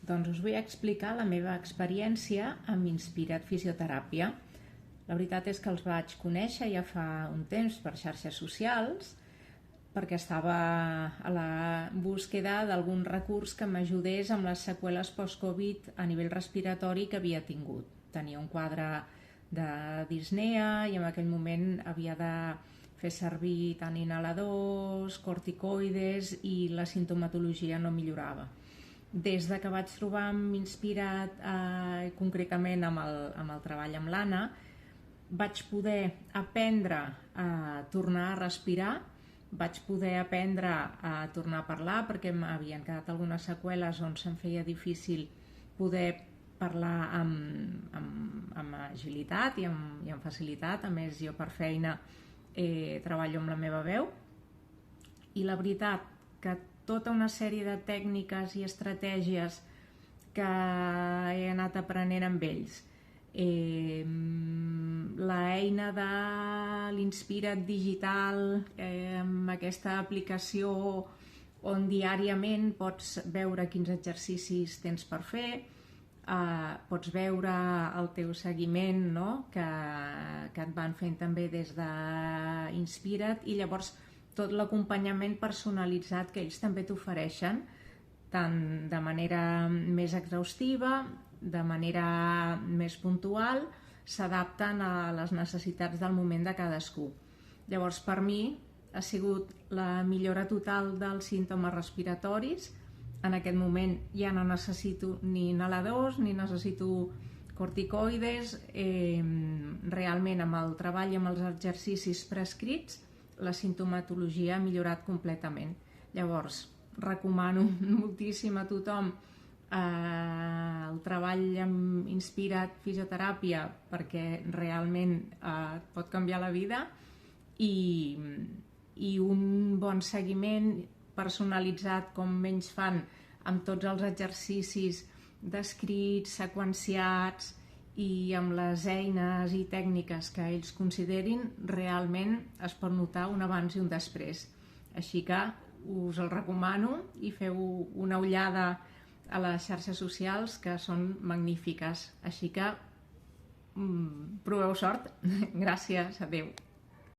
Doncs us vull explicar la meva experiència amb Inspirat Fisioteràpia. La veritat és que els vaig conèixer ja fa un temps per xarxes socials, perquè estava a la búsqueda d'algun recurs que m'ajudés amb les seqüeles post-Covid a nivell respiratori que havia tingut. Tenia un quadre de disnea i en aquell moment havia de fer servir tant inhaladors, corticoides i la sintomatologia no millorava. Des de que vaig trobar amb Inspirat, concretament amb el treball amb l'Anna, vaig poder aprendre a tornar a respirar, vaig poder aprendre a tornar a parlar perquè m'havien quedat algunes seqüeles on se'm feia difícil poder parlar amb agilitat i amb facilitat. A més, jo per feina treballo amb la meva veu i la veritat que tota una sèrie de tècniques i estratègies que he anat aprenent amb ells, l'eina de l'Inspirat digital, amb aquesta aplicació on diàriament pots veure quins exercicis tens per fer, pots veure el teu seguiment, no? que et van fent també des d'Inspirat, i llavors tot l'acompanyament personalitzat que ells també t'ofereixen, tant de manera més exhaustiva, de manera més puntual, s'adapten a les necessitats del moment de cadascú. Llavors, per mi, ha sigut la millora total dels símptomes respiratoris. En aquest moment ja no necessito ni inhaladors, ni necessito corticoides. Realment, amb el treball i amb els exercicis prescrits, la sintomatologia ha millorat completament. Llavors, recomano moltíssim a tothom el treball amb Inspirat Fisioteràpia perquè realment et pot canviar la vida, i un bon seguiment personalitzat com ells fan, amb tots els exercicis descrits, seqüenciats i amb les eines i tècniques que ells considerin, realment es pot notar un abans i un després. Així que us el recomano i feu una ullada a les xarxes socials, que són magnífiques. Així que proveu sort. Gràcies, adeu.